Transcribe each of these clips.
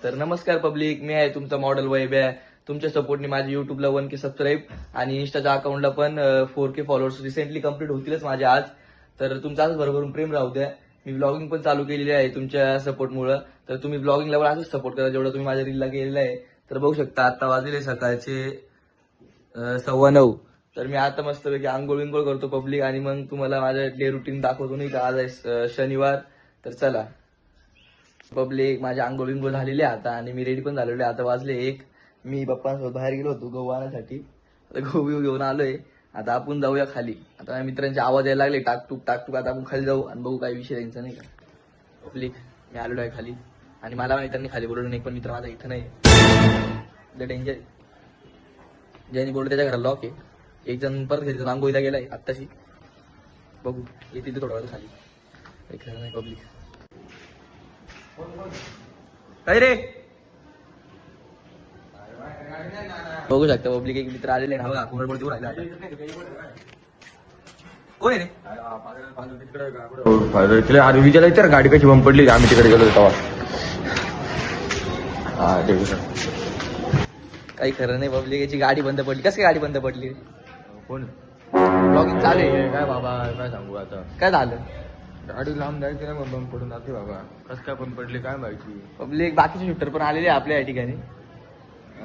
तर नमस्कार पब्लिक, मी आहे तुमचा मॉडेल वैभ्या. तुमच्या सपोर्टने माझी युट्यूबला 1K सबस्क्राईब आणि इंस्टाच्या अकाउंटला पण 4K फॉलोअर्स रिसेंटली कंप्लीट होतीलच माझे आज. तर तुमचं असंच भरभरून प्रेम राहू द्या. मी व्लॉगिंग पण चालू केलेली आहे तुमच्या सपोर्टमुळे. तर तुम्ही व्लॉगिंगला पण असंच सपोर्ट करा जेवढं तुम्ही माझ्या रीलला केलेलं आहे. तर बघू शकता आता वाजले सकाळचे 9:15. तर मी आता मस्तपैकी आंघोळ विंघोळ करतो पब्लिक आणि मग तुम्हाला माझं डे रुटीन दाखवतो नाही का. आज आहे शनिवार. तर चला पब्लिक, माझे आंघोळ विंघोळ झालेले आता आणि मी रेडी पण झालेलो आहे. आता वाजले 1. मी पप्पांसोबत बाहेर गेलो होतो गहू आणण्यासाठी. आता गहू घेऊन आलोय. आता आपण जाऊया खाली. आता माझ्या मित्रांचे आवाज यायला लागले टाकटूक टाकटूक. आता आपण खाली जाऊ आणि बघू काय विषय त्यांचा नाही का. पब्लिक, मी आलेलो आहे खाली आणि मला मित्रांनी खाली बोलवलं नाही, पण मित्र माझा इथं नाही. डेंजर. ज्यांनी बोललो त्याच्या घराला लॉक आहे. एक जण परत घरी रांगोळीला गेलाय आत्ताशी. बघू येते तिथे थोडा वेळ खाली. काही खरं नाही पब्लिक. काय रे बघू शकता पब्लिक, एक मित्र आलेले ना बघा. कोणाबरोबर राहिला होय रे. अरे विजयला विचार गाडी कशी बंद पडली, आम्ही तिकडे गेलो तेव्हा. काही खरं नाही पब्लिक, याची गाडी बंद पडली. कसं काय गाडी बंद पडली? कोण ब्लॉगिंग चालू आहे. काय बाबा, काय सांगू आता. काय झालं? गाडी लांब जायची ना, मग बंद पडून जाते बाबा. कसं काय बंद पडली काय माहिती. पब्लिक, बाकीचे शूटर पण आलेले आहे आपल्या या ठिकाणी.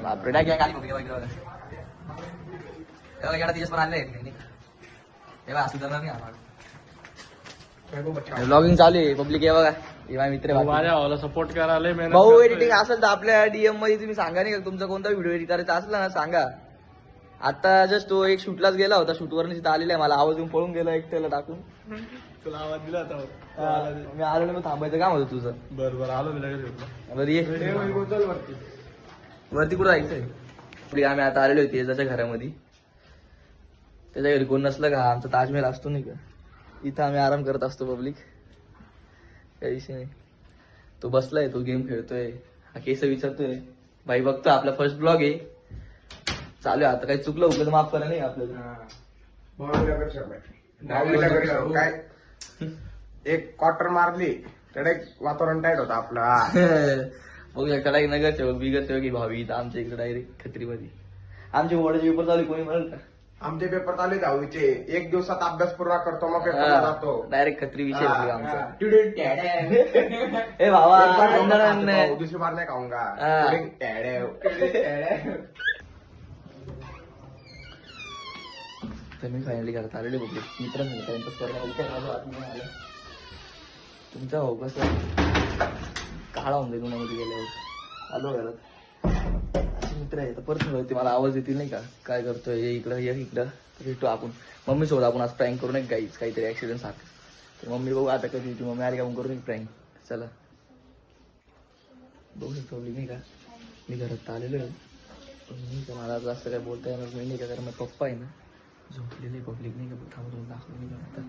बापरे, काय गाडी बघ तिच्याच पण आले आहेत. तेव्हा असं जाणार नाही आम्हाला. ब्लॉगिंग चालू आहे पब्लिक. हे बघा, हे माझे मित्र आहे. माझ्या भावाला सपोर्ट करायला भाऊ एडिटिंग असेल तर आपल्या डीएम मध्ये तुम्ही सांगा नाही का. तुमचा कोणता व्हिडिओ एडिट करायचा असला ना सांगा. आता जस्ट तो एक शूटलाच गेला होता. शूटवर तिथं आलेला आहे. मला आवाज येऊन पळून गेला एक त्याला टाकून. तुला आवाज दिला होता. मी आलो मग थांबायचं काम होतं तुझं. बरं आलो मी लगेच. बरं ये वरती कुठं जायचंय. पुढे आम्ही आता आलेलो होते त्याच्या घरामध्ये. त्याच्या घरी कोण नसलं का आमचा ताजमहल असतो नाही का, इथं आम्ही आराम करत असतो पब्लिक. काही विषय नाही. तो बसलाय, तो गेम खेळतोय, हा केस विचारतोय. बाई बघतो आपला फर्स्ट ब्लॉग आहे चालू आहे. आता काही चुकलं उकलं तर माफ करा नाही आपल्याला. काय एक क्वार्टर मारली तर वातावरण टाईट होतं आपलं. बघू शकता डायरेक्ट नगरसेवक बिगरसेवक की भावी इथं आमच्या इकडे डायरेक्ट खत्रीमध्ये. आमचे बोर्डाचे पेपर चालू कोणी म्हणत का. आमचे पेपर चालू दहावीचे. एक दिवसात अभ्यास पूर्ण करतो मग पेपरला जातो. डायरेक्ट खत्री विषय आमचा. हा. ए भावा दुसरी बार नाही खाऊंगा. तर मी फायनली घरात आलेले बघले. मित्रांनी टाइमपास करायला तुमचा भाऊ कसं काळा होऊन जाईल उन्हामध्ये गेल्यावर. आलो घरात. असे मित्र आहे तर परत होते मला आवाज देतील नाही का. काय करतोय ये इकडं ये इकडं. तर भेटू आपण मम्मी सोबत. आपण आज प्रँक करू नये गाईच काहीतरी ऍक्सिडेंट सारखं. तर मम्मी बघू आता कधी येते. मम्मी आली का आपण करू नये प्रँक. चला बघू प्रॉब्लेम नाही का. मी घरात आलेलो आहे. नाही का मला जास्त काय बोलता येणार नाही का, कारण मग पप्पा आहे ना झोपलेले पब्लिक नाही का. थांबून दाखवलं नाही का आता.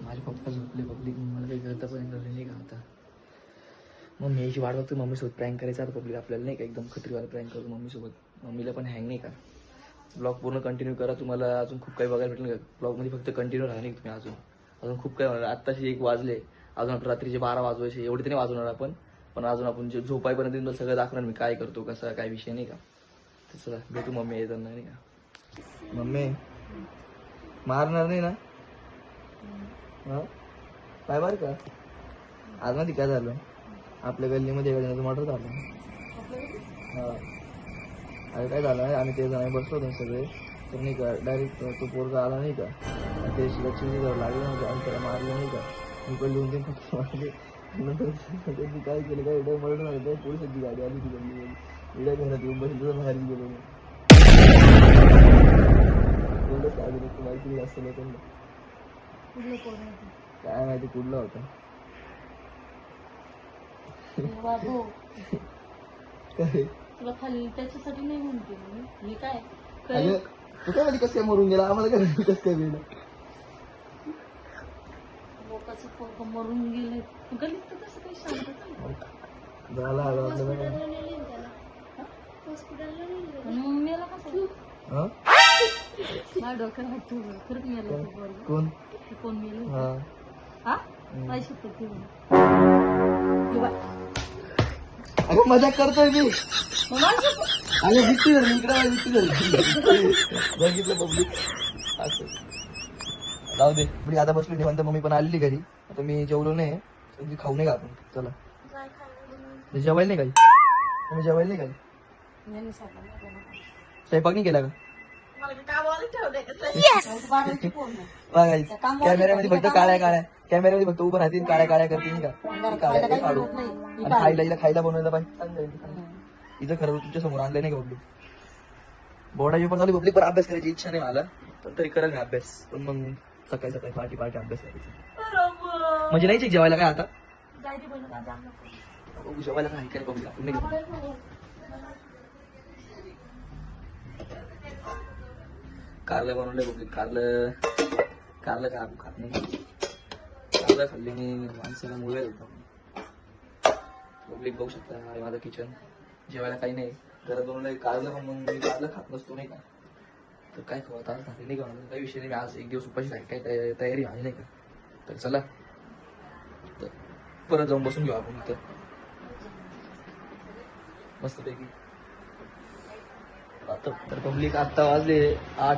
माझे पप्पा झोपले पब्लिक. मला काही करता पण येणार नाही का आता. मग मी याची वाट बघतो मम्मीसोबत प्रँक करायचा आता पब्लिक आपल्याला नाही का. एकदम खतरीवाला प्रँक करू मम्मीसोबत. मम्मीला पण हँग नाही का. ब्लॉग पूर्ण कंटिन्यू करा. तुम्हाला अजून खूप काही बघायला भेटेल का. ब्लॉगमध्ये फक्त कंटिन्यू राहा नाही तुम्ही. अजून खूप काही होणार. आत्ताशी 1 वाजले. अजून आपण रात्रीचे 12 वाजवायचे. एवढे तरी वाजवणार आपण. पण अजून आपण जे झोपायपर्यंत सगळं दाखवणार मी काय करतो कसा काय विषय नाही का. तर चला भेटू मम्मी येताना नाही का. मम्मी मारणार नाही ना. काय बरं का आज माहिती काय झालं. आपल्या गल्लीमध्ये एखाद्याचं मर्डर झालं. हा अरे काय झालं आम्ही ते जण बसलो होतो सगळे. तर नाही का डायरेक्ट तो पोरगा आला नाही का. ते लक्ष्मी जवळ लागलं नाही का आणि त्याला मारलं नाही का. मी पण 2-3 फक्त मारले. नंतर त्यांनी काय केलं काय एवढं मर्डर झालं. त्या पोलिसांची गाडी आली ती गल्लीमध्ये. एवढ्या घरात येऊन बसली तर बाहेर गेलो. एवढं साधं माहिती नाही असं लोकांना. काय माहिती कुठला होता. बाबू काय तुला खाली त्याच्यासाठी नाही म्हणते मी. हे काय अगं तू काय माहिती कसं काय मरून गेला. आम्हाला काय कसं काय वेळ लोकांचं पोरग मरून गेलंय. गलीत तर कसं काही शांत झाला आपल्याला. मेला कसं माझ्या डोक्याला हात ठेवू बरं. खरंच मेलं होतं पोरगं. कोण ते कोण मेलं हा होतं? हा काय शपथ ठेवू. अगं मजाक करतोय मी मग माझी शपथ. अगं भीती झाली इकडे भीती झाली बघितलं पब्लिक असं जाऊ दे मी आता बसलो निवांत. मम्मी पण आलेली घरी. आता मी जेवलो नाही तर मी खाऊ नाही का आपण. चला मी जेवायला नाही काही. तुम्ही जेवायला नाही काही. नाही सापडलं. स्वयंपाक नाही केला का बाबाची पोर नाही. बघायचं कॅमेऱ्यामध्ये फक्त काळ्या काळ्या कॅमेऱ्यामध्ये फक्त उभं राहतील काळ्या काळ्या करतील का काळ्या काही काढू आणि खायला हिला खायला बनवायला पाहिजे. इथं खरं तुमच्या समोर आणलं नाही का पब्लिक. बोर्डाची पण चालू पब्लिक पण अभ्यास करायची इच्छा नाही मला पण तरी करेल मी अभ्यास. पण मग सकाळी सकाळी पहाटे पहाटे अभ्यास करायचा म्हणजे नाही जेवायला काय आता जायची पहिलं का जाम नको. बघू जेवायला काय काय पब्लिक आपण नाही घेऊ. कारलं बनवलंय पब्लिक. कारलं कारलं का खात नाही. कारलं खाल्ली मी माणसाला मुळे होतो पब्लिक. बघू शकता हा माझं किचन. जेवायला काही नाही घरात बनवलंय कारलं पण मग मी कारलं खात नसतो नाही का. तर काय खाऊ आता आज नाही का काही विषय नाही. आज एक दिवस उपाशी राहील काही तयारी आहे नाही का. तर चला तर परत जाऊन बसून घेऊ आपण इथं मस्तपैकी. तर पब्लिक आत्ता वाजले 8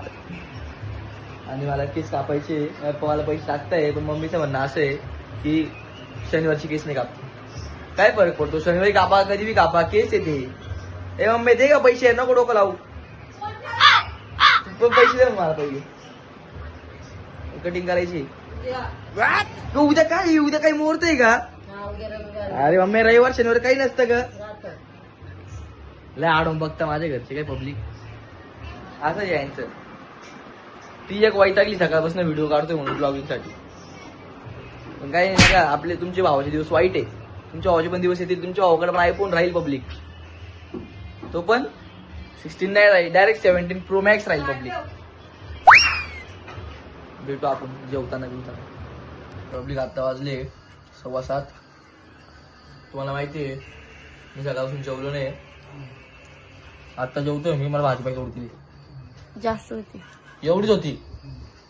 आणि मला केस कापायचे. मला पैसे टाकताय पण मम्मीचं म्हणणं असं आहे की शनिवारची केस नाही कापते. काय फरक पडतो शनिवारी कापा कधी बी कापा केस येते. ए मम्मी दे का पैसे नको डोकं लावू. पैसे दे मला पहिले कटिंग करायची. उद्या काय उद्या काही मुहूर्त आहे का. अरे मम्मी रविवार शनिवार काही नसतं का. लय आडून बघता माझ्या घरचे काय पब्लिक असं यायचं. ती एक वैतागली सकाळपासून व्हिडिओ काढतोय म्हणून ब्लॉगिंग साठी. पण काही नाही का आपले तुमचे भावाचे दिवस वाईट आहे. तुमच्या भावाचे पण दिवस येतील. तुमच्या भावाकडे पण आयफोन राहील पब्लिक. तो पण 16 नाही राहील डायरेक्ट 17 प्रो मॅक्स राहील पब्लिक. भेटू आपण जेवताना पब्लिक. आता वाजले 7:15. तुम्हाला माहिती आहे मी सकाळपासून जेवलो नाही. आता जेवतोय मी. मला भाजी पाहिजे उडती जास्त होती एवढीच होती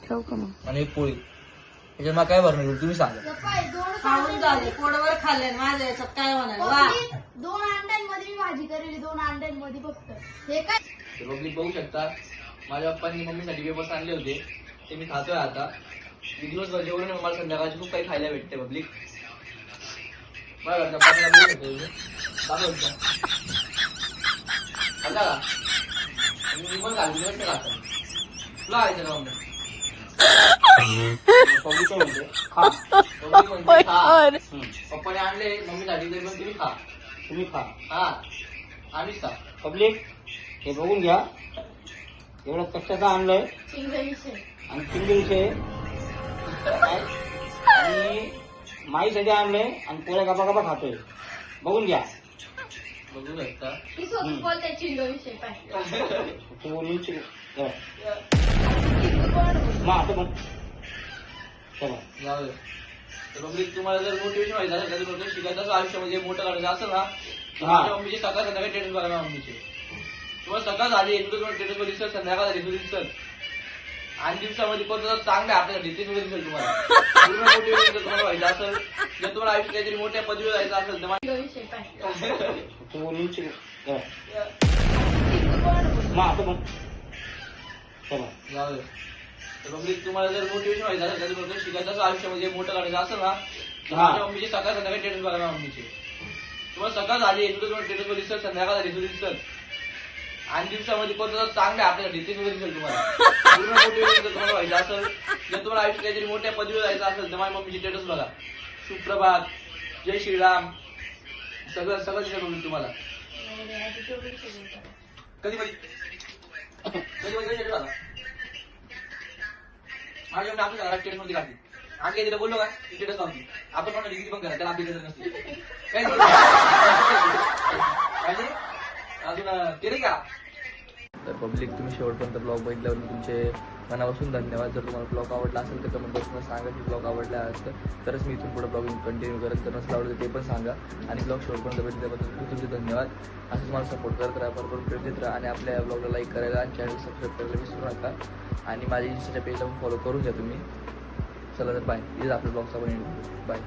ठेव का मग. आणि एक पोळी. त्याच्यात मला काय भरणार तुम्ही सांगा. खाऊन झाले पोटभर खाल्ले माझ्या याच्यात काय होणार. वा 2 अंड्यांमध्ये मी भाजी करेली. 2 अंड्यांमध्ये फक्त हे काय पब्लिक बघू शकता माझ्या पप्पांनी मम्मीसाठी वेपर्स आणले होते ते मी खातोय आता. मी दिवसभर जेवलो नाही. मला संध्याकाळची खूप काही खायला भेटते पब्लिक. बघा चपातीला बोलू शकतो तुम्ही. दाखवू शकता. खाल्ला का मी पण खाल्ली नाही खाता. तुला खायचं का मग पब्लिक काय म्हणते खा. पब्लिक म्हणते खा. पप्पाने आणले मम्मीसाठी तरी पण तुम्ही खा. तुम्ही खा. हा आम्हीच खा. पब्लिक हे बघून घ्या. एवढं कशाचं आणलंय चिंगळीचे आणि चिंगळीचे आणि माईसाठी आणलंय आणि पोळ्या गपा गपा खातोय. बघून घ्या. बघू शकता. मी स्वतःच बोलते चिंगळीचे पाय तू बोलून मग आता पण चला जाऊ दे. तर पब्लिक तुम्हाला जर मोटिवेशन व्हायचं असेल कधी मोठं शिकायचं असं आयुष्यामध्ये मोठं करायचं असेल ना तर माझ्या मम्मीचे सकाळ संध्याकाळी टेटस बघा ना मम्मीचे. तुम्हाला सकाळ झाली तुम्हाला टेटस मध्ये दिसत संध्याकाळ झाली तुझं दिसत आणि दिवसामध्ये कोणतं चांगलं आहे आपल्यासाठी ते सुद्धा दिसेल तुम्हाला. पूर्ण मोटिवेशन जर तुम्हाला व्हायचं असेल जर तुम्हाला आयुष्यात काहीतरी मोठ्या पदवीवर जायचं असेल तर चिंगळीचे पाय तू बोलून मग आता पण चला जाऊ दे. तर पब्लिक तुम्हाला जर मोटिवेशन व्हायचं असेल कधी मोठं शिकायचं असं आयुष्यामध्ये मोठं करायचं असेल ना तर माझ्या मम्मीचे सकाळ संध्याकाळी टेटस बघा ना मम्मीचे. तुम्हाला सकाळ झाली तुम्हाला टेटस मध्ये दिसत संध्याकाळ झाली तुझं दिसत आणि दिवसामध्ये कोणतं चांगलं आहे आपल्यासाठी ते सुद्धा दिसेल तुम्हाला. पूर्ण मोटिवेशन जर तुम्हाला व्हायचं असेल जर तुम्हाला आयुष्यात काहीतरी मोठ्या पदवीवर जायचं असेल तर माझ्या मम्मीची स्टेटस बघा. सुप्रभात जय श्रीराम सगळं सगळं दिसेल मम्मी तुम्हाला. कधी कधी स्टेटस माझ्या मम्मी आपल्या घरात स्टेटस मध्ये काढते. आम्ही काही तिला बोललो का स्टेटस लावते. आपण कोणा डिग्री पण करा त्याला आपली गरज नसते काय अजून ते नाही का. तर पब्लिक तुम्ही शेवटपर्यंत ब्लॉग बघितल्यावर तुमचे मनापासून धन्यवाद. जर तुम्हाला ब्लॉग आवडला असेल तर कमेंट बॉक्समध्ये सांगा की ब्लॉग आवडला असतं तरच मी इथून पुढे ब्लॉगिंग कंटिन्यू करेन. जर नसलं आवडलं ते पण सांगा. आणि ब्लॉग शेवटपर्यंत बघितल्याबद्दल खूप तुमचे धन्यवाद. असंच मला सपोर्ट करत राहा, बरोबर प्रेम देत राहा आणि आपल्या ब्लॉगला लाईक करायला आणि चॅनल सबस्क्राईब करायला विसरू नका. आणि माझ्या इंस्टाच्या पेजला पण फॉलो करून घ्या तुम्ही. चला तर बाय. इथेच आपल्या ब्लॉगचा पण बाय.